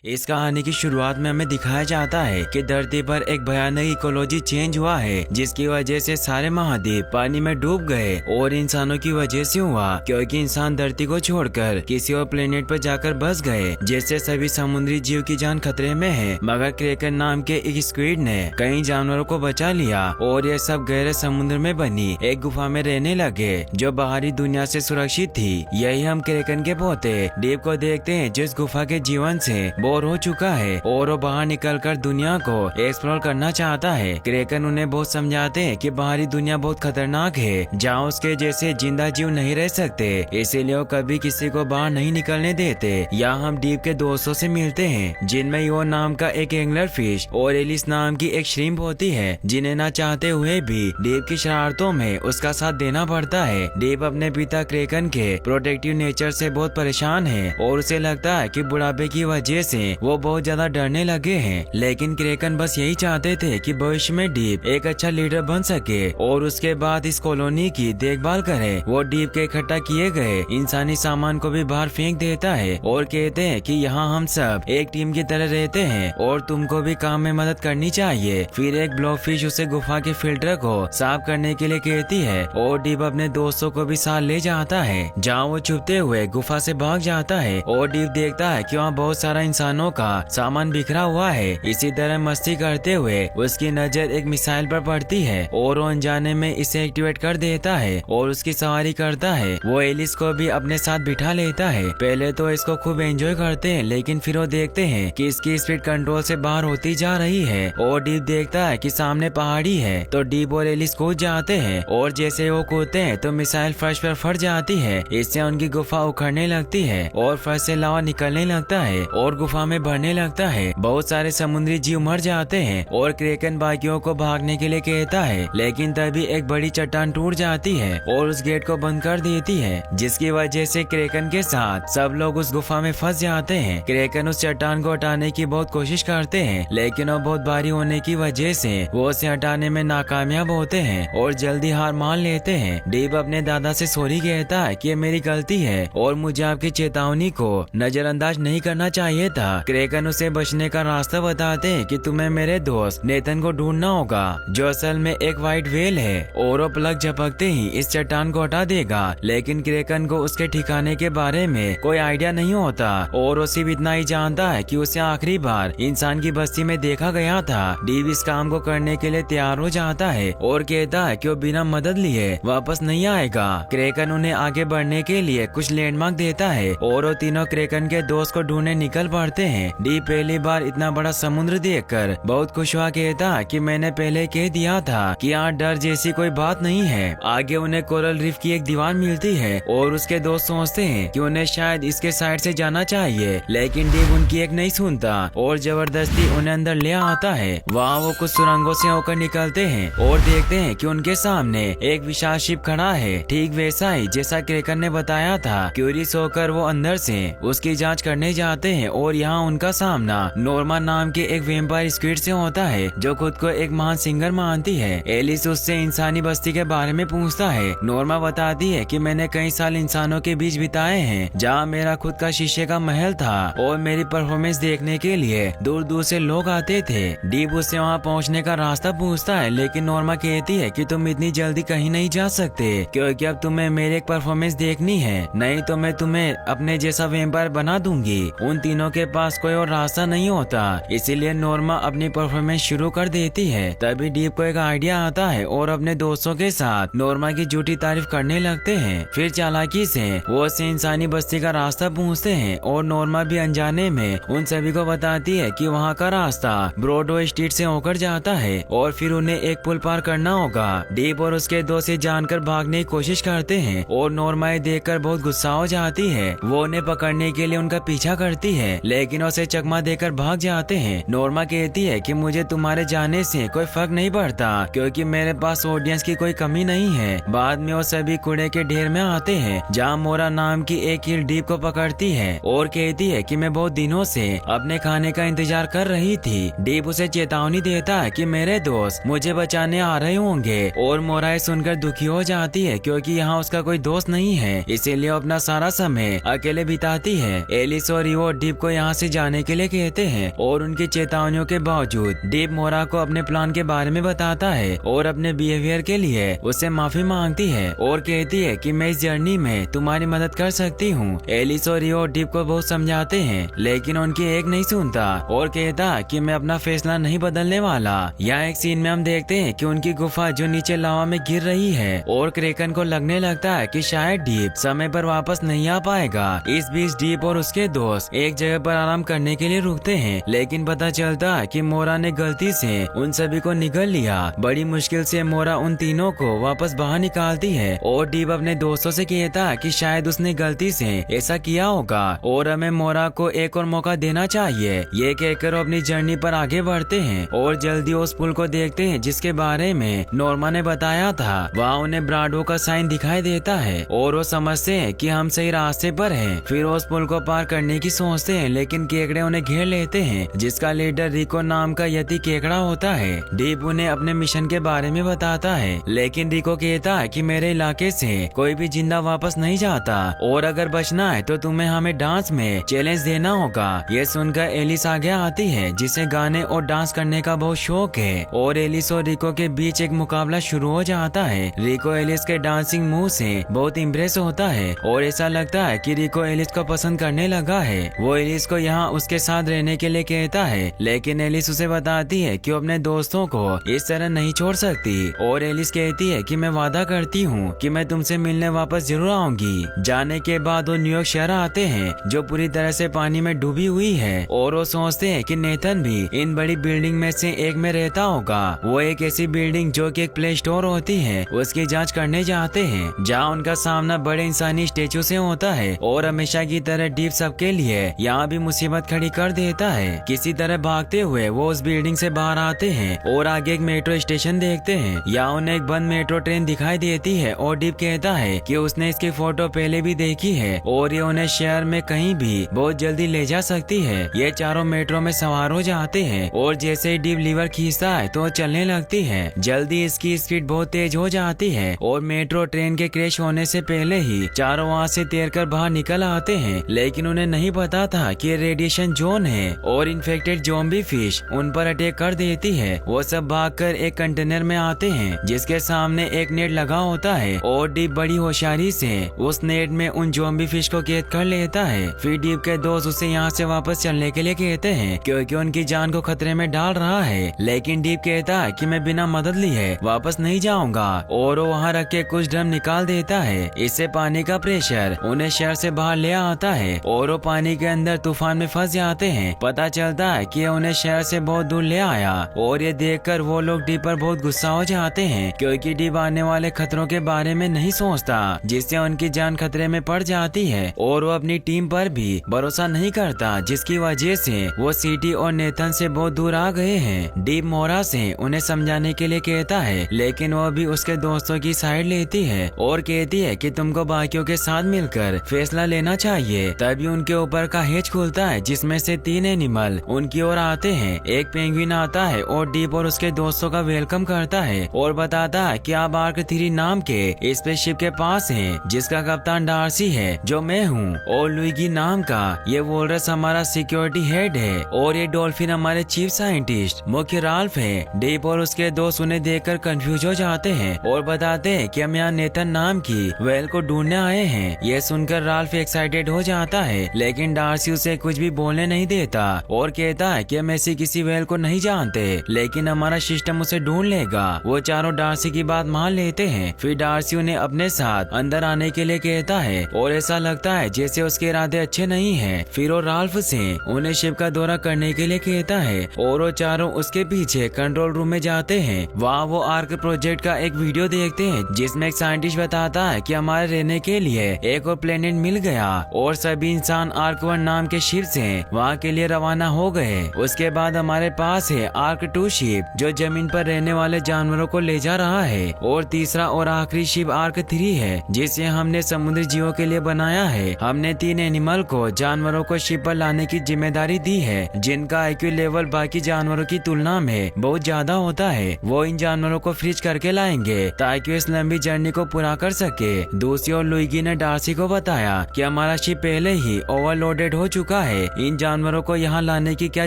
इस कहानी की शुरुआत में हमें दिखाया जाता है कि धरती पर एक भयानक इकोलॉजी चेंज हुआ है, जिसकी वजह से सारे महाद्वीप पानी में डूब गए और इंसानों की वजह से हुआ, क्योंकि इंसान धरती को छोड़कर किसी और प्लेनेट पर जाकर बस गए, जिससे सभी समुद्री जीव की जान खतरे में है। मगर क्रेकन नाम के एक स्क्विड ने कई जानवरों को बचा लिया और ये सब गहरे समुद्र में बनी एक गुफा में रहने लगे, जो बाहरी दुनिया से सुरक्षित थी। यही हम क्रेकन के पोते डीप को देखते हैं, जो इस गुफा के जीवन से बोर हो चुका है और वो बाहर निकलकर दुनिया को एक्सप्लोर करना चाहता है। क्रेकन उन्हें बहुत समझाते हैं कि बाहरी दुनिया बहुत खतरनाक है, जहाँ उसके जैसे जिंदा जीव नहीं रह सकते, इसीलिए वो कभी किसी को बाहर नहीं निकलने देते। यहाँ हम डीप के दोस्तों से मिलते हैं, जिनमें यो नाम का एक एंगलर फिश और एलिस नाम की एक श्रिम्प होती है, जिन्हें ना चाहते हुए भी डीप की शरारतों में उसका साथ देना पड़ता है। डीप अपने पिता क्रेकन के प्रोटेक्टिव नेचर से बहुत परेशान है और उसे लगता है कि बुढ़ापे की वजह से वो बहुत ज्यादा डरने लगे हैं। लेकिन क्रेकन बस यही चाहते थे कि भविष्य में डीप एक अच्छा लीडर बन सके और उसके बाद इस कॉलोनी की देखभाल करे। वो डीप के इकट्ठा किए गए इंसानी सामान को भी बाहर फेंक देता है और कहते हैं कि यहाँ हम सब एक टीम की तरह रहते हैं और तुमको भी काम में मदद करनी चाहिए। फिर एक ब्लॉकफिश उसे गुफा के फिल्टर को साफ करने के लिए कहती है और डीप अपने दोस्तों को भी साथ ले जाता है, जहाँ वो छुपते हुए गुफा से भाग जाता है और डीप देखता है कि वहाँ बहुत सारा इंसानों का सामान बिखरा हुआ है। इसी तरह मस्ती करते हुए उसकी नजर एक मिसाइल पर पड़ती है और वो अनजाने में इसे एक्टिवेट कर देता है और उसकी सवारी करता है। वो एलिस को भी अपने साथ बिठा लेता है। पहले तो इसको खूब एंजॉय करते हैं, लेकिन फिर वो देखते हैं कि इसकी स्पीड कंट्रोल से बाहर होती जा रही है और डीप देखता है कि सामने पहाड़ी है, तो डीप और एलिस कूद जाते हैं और जैसे वो कूदते हैं तो मिसाइल फर्श पर फट जाती है। इससे उनकी गुफा उखड़ने लगती है और फर्श से लावा निकलने लगता है और गुफा में भरने लगता है। बहुत सारे समुद्री जीव मर जाते हैं और क्रेकन बाकियों को भागने के लिए कहता है, लेकिन तभी एक बड़ी चट्टान टूट जाती है और उस गेट को बंद कर देती है, जिसकी वजह से क्रेकन के साथ सब लोग उस गुफा में फंस जाते हैं। क्रेकन उस चट्टान को हटाने की बहुत कोशिश करते हैं, लेकिन वो बहुत भारी होने की वजह से वो उसे हटाने में नाकामयाब होते हैं और जल्दी हार मान लेते हैं। डीप अपने दादा से सॉरी कहता है कि ये मेरी गलती है और मुझे आपकी चेतावनी को नजरअंदाज नहीं करना चाहिए था। क्रेकन उसे बचने का रास्ता बताते हैं कि तुम्हें मेरे दोस्त नेथन को ढूंढना होगा, जो असल में एक व्हाइट व्हेल है और वो पलक झपकते ही इस चट्टान को हटा देगा। लेकिन क्रेकन को उसके ठिकाने के बारे में कोई आइडिया नहीं होता और वो सिर्फ इतना ही जानता है कि उसे आखिरी बार इंसान की बस्ती में देखा गया था। डीप इस काम को करने के लिए तैयार हो जाता है और कहता है कि वो बिना मदद लिए वापस नहीं आएगा। क्रेकन उन्हें आगे बढ़ने के लिए कुछ लैंडमार्क देता है और वो तीनों क्रेकन के दोस्त को ढूंढने निकल पड़ते हैं। डीप पहली बार इतना बड़ा समुद्र देखकर बहुत खुश हुआ, कहता कि मैंने पहले कह दिया था कि यहाँ डर जैसी कोई बात नहीं है। आगे उन्हें कोरल रीफ की एक दीवार मिलती है और उसके दोस्त सोचते हैं कि उन्हें शायद इसके साइड से जाना चाहिए, लेकिन डीप उनकी एक नहीं सुनता और जबरदस्ती उन्हें अंदर ले आता है। वहाँ वो कुछ सुरंगों से होकर निकलते हैं और देखते हैं कि उनके सामने एक विशाल शिप खड़ा है, ठीक वैसा ही जैसा क्रेकन ने बताया था। क्यूरियस होकर वो अंदर से उसकी जांच करने जाते हैं और यहाँ उनका सामना नॉर्मा नाम के एक वेम्पायर स्क्विड से होता है, जो खुद को एक महान सिंगर मानती है। एलिस उससे इंसानी बस्ती के बारे में पूछता है। नॉर्मा बताती है कि मैंने कई साल इंसानों के बीच बिताए हैं, जहाँ मेरा खुद का शीशे का महल था और मेरी परफॉर्मेंस देखने के लिए दूर दूर से लोग आते थे। डीप उससे वहाँ पहुँचने का रास्ता पूछता है, लेकिन नॉर्मा कहती है कि तुम इतनी जल्दी कहीं नहीं जा सकते, क्योंकि अब तुम्हें मेरी एक परफॉर्मेंस देखनी है, नहीं तो मैं तुम्हें अपने जैसा वेम्पायर बना दूंगी। उन तीनों के पास कोई और रास्ता नहीं होता, इसीलिए नॉर्मा अपनी परफॉर्मेंस शुरू कर देती है। तभी डीप को एक आइडिया आता है और अपने दोस्तों के साथ नॉर्मा की झूठी तारीफ करने लगते हैं। फिर चालाकी से वो उसे इंसानी बस्ती का रास्ता पूछते हैं और नॉर्मा भी अनजाने में उन सभी को बताती है कि वहाँ का रास्ता ब्रॉडवे स्ट्रीट से होकर जाता है और फिर उन्हें एक पुल पार करना होगा। डीप और उसके दोस्त जानकर भागने की कोशिश करते हैं और नॉर्मा देखकर बहुत गुस्सा हो जाती है। वो उन्हें पकड़ने के लिए उनका पीछा करती है, लेकिन उसे चकमा देकर भाग जाते हैं। नॉर्मा कहती है कि मुझे तुम्हारे जाने से कोई फर्क नहीं पड़ता, क्योंकि मेरे पास ऑडियंस की कोई कमी नहीं है। बाद में वो सभी कूड़े के ढेर में आते हैं, जहाँ मोरा नाम की एक हील डीप को पकड़ती है और कहती है कि मैं बहुत दिनों से अपने खाने का इंतजार कर रही थी। डीप उसे चेतावनी देता है कि मेरे दोस्त मुझे बचाने आ रहे होंगे और मोरा सुनकर दुखी हो जाती है, क्योंकि यहाँ उसका कोई दोस्त नहीं है, इसीलिए अपना सारा समय अकेले बिताती है। एलिस और रियो डीप को यहाँ वहाँ से जाने के लिए कहते हैं और उनकी चेतावनियों के बावजूद डीप मोरा को अपने प्लान के बारे में बताता है और अपने बिहेवियर के लिए उससे माफी मांगती है और कहती है कि मैं इस जर्नी में तुम्हारी मदद कर सकती हूँ। एलिस और रियो डीप को बहुत समझाते हैं लेकिन उनकी एक नहीं सुनता और कहता कि मैं अपना फैसला नहीं बदलने वाला। यहाँ एक सीन में हम देखते हैं कि उनकी गुफा जो नीचे लावा में गिर रही है और क्रेकन को लगने लगता है कि शायद डीप समय पर वापस नहीं आ पाएगा। इस बीच डीप और उसके दोस्त एक जगह पर आराम करने के लिए रुकते हैं लेकिन पता चलता है कि मोरा ने गलती से उन सभी को निगल लिया। बड़ी मुश्किल से मोरा उन तीनों को वापस बाहर निकालती है और डीप अपने दोस्तों से कहता है कि शायद उसने गलती से ऐसा किया होगा और हमें मोरा को एक और मौका देना चाहिए। ये कहकर अपनी जर्नी पर आगे बढ़ते हैं और जल्दी उस पुल को देखते हैं जिसके बारे में नॉर्मा ने बताया था। वहाँ उन्हें ब्राडो का साइन दिखाई देता है और वो समझते हैं कि हम सही रास्ते पर हैं। फिर उस पुल को पार करने की सोचते हैं लेकिन केकड़े उन्हें घेर लेते हैं जिसका लीडर रिको नाम का यति केकड़ा होता है। डीप उन्हें अपने मिशन के बारे में बताता है लेकिन रिको कहता है कि मेरे इलाके से कोई भी जिंदा वापस नहीं जाता और अगर बचना है तो तुम्हें हमें डांस में चैलेंज देना होगा। ये सुनकर एलिस आगे आती है जिसे गाने और डांस करने का बहुत शौक है और एलिस और रिको के बीच एक मुकाबला शुरू हो जाता है। रिको एलिस के डांसिंग मूव से बहुत इम्प्रेस होता है और ऐसा लगता है कि रिको एलिस को पसंद करने लगा है। वो एलिस को यहाँ उसके साथ रहने के लिए कहता है लेकिन एलिस उसे बताती है कि वो अपने दोस्तों को इस तरह नहीं छोड़ सकती और एलिस कहती है कि मैं वादा करती हूँ कि मैं तुमसे मिलने वापस जरूर आऊंगी। जाने के बाद वो न्यूयॉर्क शहर आते हैं जो पूरी तरह से पानी में डूबी हुई है और वो सोचते हैं कि नेथन भी इन बड़ी बिल्डिंग में से एक में रहता होगा। वो एक ऐसी बिल्डिंग जो कि एक प्ले स्टोर होती है उसकी जांच करने जाते हैं जहां उनका सामना बड़े इंसानी स्टेचू से होता है और हमेशा की तरह डीप सबके लिए यहाँ भी मुसीबत खड़ी कर देता है। किसी तरह भागते हुए वो उस बिल्डिंग से बाहर आते हैं और आगे एक मेट्रो स्टेशन देखते हैं। यहाँ उन्हें एक बंद मेट्रो ट्रेन दिखाई देती है और डीप कहता है कि उसने इसकी फोटो पहले भी देखी है और ये उन्हें शहर में कहीं भी बहुत जल्दी ले जा सकती है। ये चारों मेट्रो में सवार हो जाते हैं और जैसे ही डीप लीवर खींचता है तो चलने लगती है। जल्दी इसकी स्पीड बहुत तेज हो जाती है और मेट्रो ट्रेन के क्रैश होने से पहले ही चारों वहाँ से तैरकर बाहर निकल आते हैं लेकिन उन्हें नहीं पता था कि ये रेडिएशन जोन है और इन्फेक्टेड ज़ॉम्बी फिश उन पर अटैक कर देती है। वो सब भागकर एक कंटेनर में आते हैं जिसके सामने एक नेट लगा होता है और डीप बड़ी होशियारी से उस नेट में उन ज़ॉम्बी फिश को कैद कर लेता है। फिर डीप के दोस्त उसे यहाँ से वापस चलने के लिए कहते हैं क्योंकि उनकी जान को खतरे में डाल रहा है लेकिन डीप कहता है कि मैं बिना मदद लिए वापस नहीं जाऊंगा और वो वहाँ रख के कुछ ड्रम निकाल देता है। इससे पानी का प्रेशर उन्हें शहर से बाहर ले आता है और वो पानी के अंदर तूफान में फंस जाते हैं। पता चलता है कि उन्हें शहर से बहुत दूर ले आया और ये देखकर वो लोग डीप पर बहुत गुस्सा हो जाते हैं क्योंकि डीप आने वाले खतरों के बारे में नहीं सोचता जिससे उनकी जान खतरे में पड़ जाती है और वो अपनी टीम पर भी भरोसा नहीं करता जिसकी वजह से वो सिटी और नेथन से बहुत दूर आ गए हैं। डीप मोरा से उन्हें समझाने के लिए कहता है लेकिन वो भी उसके दोस्तों की साइड लेती है और कहती है कि तुमको बाकियों के साथ मिलकर फैसला लेना चाहिए। तभी उनके ऊपर का हेज खुलता है जिसमें से 3 एनिमल उनकी ओर आते हैं। एक पेंगुइन आता है और डीप और उसके दोस्तों का वेलकम करता है और बताता है कि आप आर्क 3 नाम के स्पेसशिप के पास हैं जिसका कप्तान डार्सी है जो मैं हूँ और लुइगी नाम का ये वोल्रस हमारा सिक्योरिटी हेड है और ये डॉल्फिन हमारे चीफ साइंटिस्ट मुख्य राल्फ है। डीप और उसके दोस्त उन्हें देखकर कंफ्यूज हो जाते हैं और बताते हैं कि हम यहाँ नेथन नाम की वेल को ढूंढने आए हैं। यह सुनकर राल्फ एक्साइटेड हो जाता है लेकिन डार्सी उसे कुछ भी बोलने नहीं देता और कहता है कि हम ऐसी किसी वेल को नहीं जानते लेकिन हमारा सिस्टम उसे ढूंढ लेगा। वो चारों डार्सी की बात मान लेते हैं। फिर डार्सी उन्हें अपने साथ अंदर आने के लिए कहता है और ऐसा लगता है जैसे उसके इरादे अच्छे नहीं हैं। फिर वो राल्फ से उन्हें शिप का दौरा करने के लिए कहता है और वो चारों उसके पीछे कंट्रोल रूम में जाते हैं। वहाँ वो आर्क प्रोजेक्ट का एक वीडियो देखते हैं जिसमें एक साइंटिस्ट बताता है कि हमारे रहने के लिए एक और प्लेनेट मिल गया और सभी इंसान आर्क 1 नाम के शिप से वहाँ के लिए रवाना हो गए। उसके बाद हमारे पास है आर्क 2 शिप जो जमीन पर रहने वाले जानवरों को ले जा रहा है और तीसरा और आखिरी शिप आर्क 3 है जिसे हमने समुद्री जीवों के लिए बनाया है। हमने 3 एनिमल को जानवरों को शिप पर लाने की जिम्मेदारी दी है जिनका आईक्यू लेवल बाकी जानवरों की तुलना में बहुत ज्यादा होता है। वो इन जानवरों को फ्रीज करके लाएंगे ताकि इस लंबी जर्नी को पूरा कर सके। दूसरी ओर लुइगी ने डार्सी को बताया कि हमारा शिप पहले ही ओवरलोडेड हो चुका चुका है, इन जानवरों को यहाँ लाने की क्या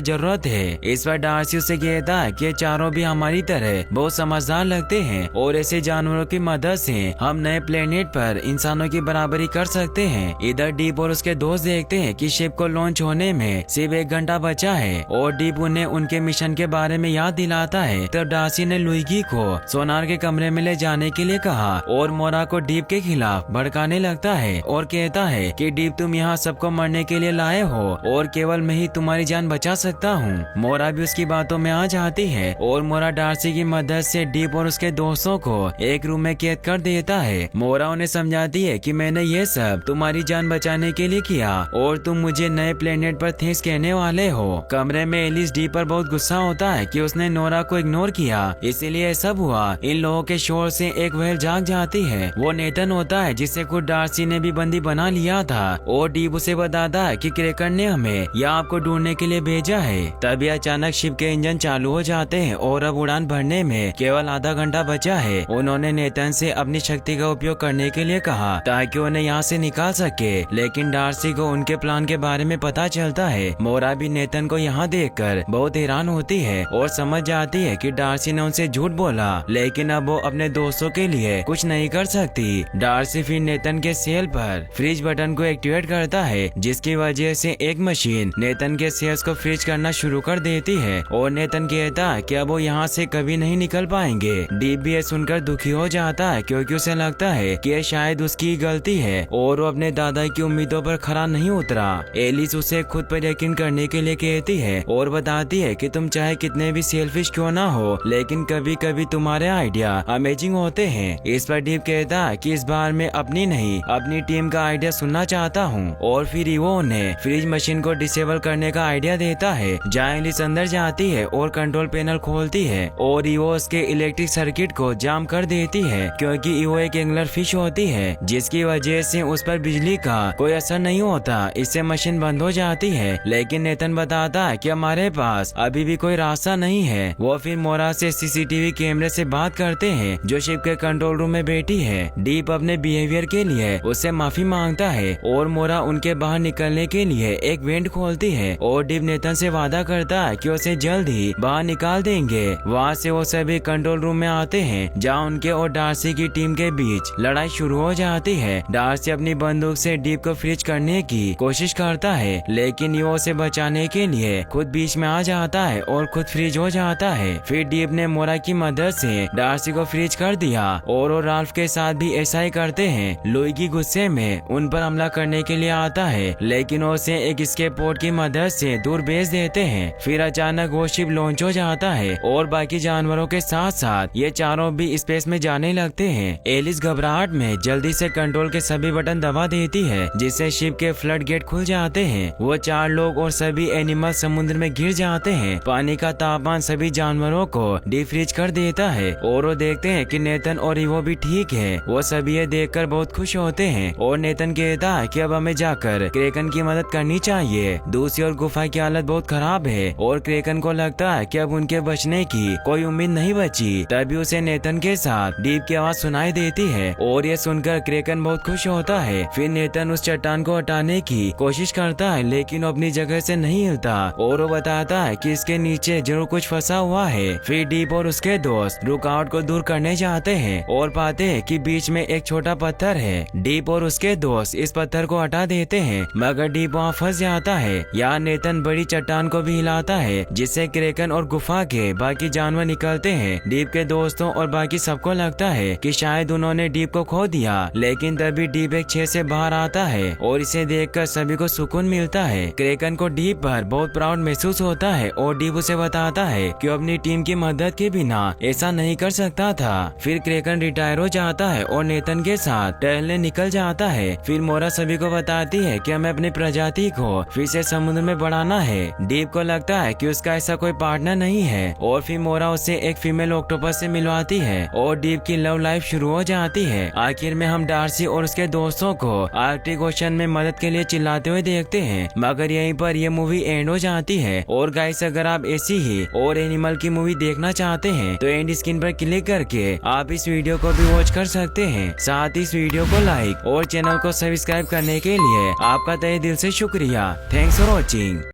जरूरत है। इस पर डार्सी उसे कहता है कि ये चारों भी हमारी तरह बहुत समझदार लगते हैं और ऐसे जानवरों की मदद से हम नए प्लेनेट पर इंसानों की बराबरी कर सकते हैं। इधर डीप और उसके दोस्त देखते हैं कि शिप को लॉन्च होने में सिर्फ 1 घंटा बचा है और डीप उन्हें उनके मिशन के बारे में याद दिलाता है। तब डार्सी ने लुइगी को सोनार के कमरे में ले जाने के लिए कहा और मोरा को डीप के खिलाफ भड़काने लगता है और कहता है कि डीप तुम यहाँ सबको मरने के लिए लाए हो और केवल मैं ही तुम्हारी जान बचा सकता हूँ। मोरा भी उसकी बातों में आ जाती है और मोरा डार्सी की मदद से डीप और उसके दोस्तों को एक रूम में कैद कर देता है। मोरा उन्हें समझाती है कि मैंने ये सब तुम्हारी जान बचाने के लिए किया और तुम मुझे नए प्लेनेट पर थेस कहने वाले हो। कमरे में एलिस डीप पर बहुत गुस्सा होता है कि उसने नोरा को इग्नोर किया, इसीलिए सब हुआ। इन लोगों के शोर से एक व्हेल जाग जाती है। वो नेथन होता है जिसे खुद डार्सी ने भी बंदी बना लिया था और डीप उसे बताता है कि क्रेकर ने हमें यहाँ आपको ढूंढने के लिए भेजा है। तभी अचानक शिप के इंजन चालू हो जाते हैं और अब उड़ान भरने में केवल आधा घंटा बचा है। उन्होंने नेथन से अपनी शक्ति का उपयोग करने के लिए कहा ताकि उन्हें यहाँ से निकाल सके, लेकिन डार्सी को उनके प्लान के बारे में पता चलता है। मोरा भी नेथन को यहाँ देखकर बहुत हैरान होती है और समझ जाती है कि डार्सी ने उनसे झूठ बोला, लेकिन अब वो अपने दोस्तों के लिए कुछ नहीं कर सकती। डार्सी फिर नेथन के सेल पर फ्रीज बटन को एक्टिवेट करता है, जिसकी वजह से एक मशीन नेथन के सेल्स को फ्रीज करना शुरू कर देती है और नेथन कहता है कि अब वो यहाँ से कभी नहीं निकल पाएंगे। डीप भी सुनकर दुखी हो जाता है क्योंकि उसे लगता है कि ये शायद उसकी गलती है और वो अपने दादा की उम्मीदों पर खरा नहीं उतरा। एलिस उसे खुद पर यकीन करने के लिए कहती है और बताती है कि तुम चाहे कितने भी सेल्फिश क्यों ना हो, लेकिन कभी कभी तुम्हारे आइडिया अमेजिंग होते हैं। इस पर डीप कहता है कि इस बार मैं अपनी नहीं अपनी टीम का आइडिया सुनना चाहता हूँ और फिर वो उन्हें फ्रीज मशीन को डिसेबल करने का आइडिया देता है। जहाँ एलिस अंदर जाती है और कंट्रोल पैनल खोलती है और ईवो उसके इलेक्ट्रिक सर्किट को जाम कर देती है क्योंकि ईवो एक एंगलर फिश होती है, जिसकी वजह से उस पर बिजली का कोई असर नहीं होता। इससे मशीन बंद हो जाती है, लेकिन नेथन बताता है कि हमारे पास अभी भी कोई रास्ता नहीं है। वो फिर मोरा से सीसीटीवी कैमरे से बात करते हैं जो शिप के कंट्रोल रूम में बैठी है। डीप अपने बिहेवियर के लिए उससे माफी मांगता है और मोरा उनके बाहर निकलने के लिए एक वेंट खोलती है और डीप नेथन से वादा करता है कि उसे जल्द ही बाहर निकाल देंगे। वहाँ से वो सभी कंट्रोल रूम में आते हैं जहाँ उनके और डार्सी की टीम के बीच लड़ाई शुरू हो जाती है। डार्सी अपनी बंदूक से डीप को फ्रीज करने की कोशिश करता है, लेकिन ये उसे बचाने के लिए खुद बीच में आ जाता है और खुद फ्रीज हो जाता है। फिर डीप ने मोरा की मदद से डार्सी को फ्रीज कर दिया और वो राल्फ के साथ भी ऐसा ही करते हैं। लुइगी गुस्से में उन पर हमला करने के लिए आता है, लेकिन उसे एक स्केप पोर्ट की मदद से दूर भेज देते हैं। फिर अचानक वो शिप लॉन्च हो जाता है और बाकी जानवरों के साथ साथ ये चारों भी स्पेस में जाने लगते हैं। एलिस घबराहट में जल्दी से कंट्रोल के सभी बटन दबा देती है, जिससे शिप के फ्लड गेट खुल जाते हैं। वो 4 लोग और सभी एनिमल समुद्र में गिर जाते हैं। पानी का तापमान सभी जानवरों को डिफ्रीज कर देता है और वो देखते हैं कि नेथन और ईवो भी ठीक है। वो सभी ये देखकर बहुत खुश होते हैं और नेथन कहता है कि अब हमें जाकर क्रेकन की मदद करनी चाहिए। दूसरी ओर गुफा की हालत बहुत खराब है और क्रेकन को लगता है कि अब उनके बचने की कोई उम्मीद नहीं बची। तभी उसे नेथन के साथ डीप की आवाज सुनाई देती है और ये सुनकर क्रेकन बहुत खुश होता है। फिर नेथन उस चट्टान को हटाने की कोशिश करता है, लेकिन अपनी जगह से नहीं हिलता और वो बताता है कि इसके नीचे जरूर कुछ फंसा हुआ है। फिर डीप और उसके दोस्त रुकावट को दूर करने जाते हैं और पाते हैं कि बीच में एक छोटा पत्थर है। डीप और उसके दोस्त इस पत्थर को हटा देते हैं, मगर डीप वहाँ फंस जाता है। यहाँ नेथन बड़ी चट्टान को भी हिलाता है, जिससे क्रेकन और गुफा के बाकी जानवर निकलते हैं। डीप के दोस्तों और बाकी सबको लगता है कि शायद उन्होंने डीप को खो दिया, लेकिन तभी डीप एक छेद से बाहर आता है और इसे देखकर सभी को सुकून मिलता है। क्रेकन को डीप पर बहुत प्राउड महसूस होता है और डीप उसे बताता है कि अपनी टीम की मदद के बिना ऐसा नहीं कर सकता था। फिर क्रेकन रिटायर हो जाता है और नेथन के साथ टहलने निकल जाता है। फिर मोरा सभी को बताती है कि हमें अपनी प्रजाति को फिर से समुद्र में बढ़ाना है। डीप को लगता है कि उसका ऐसा कोई पार्टनर नहीं है और फिर मोरा उसे एक फीमेल ऑक्टोपस से मिलवाती है और डीप की लव लाइफ शुरू हो जाती है। आखिर में हम डार्सी और उसके दोस्तों को आर्कटिक ओशन में मदद के लिए चिल्लाते हुए देखते हैं, मगर यहीं पर ये मूवी एंड हो जाती है। और गाइस, अगर आप ऐसी ही और एनिमल की मूवी देखना चाहते हैं तो एंड स्क्रीन पर क्लिक करके आप इस वीडियो को भी वॉच कर सकते हैं। साथ ही इस वीडियो को लाइक और चैनल को सब्सक्राइब करने के लिए आपका तहे दिल से शुक्रिया। शुक्रिया। Thanks for watching.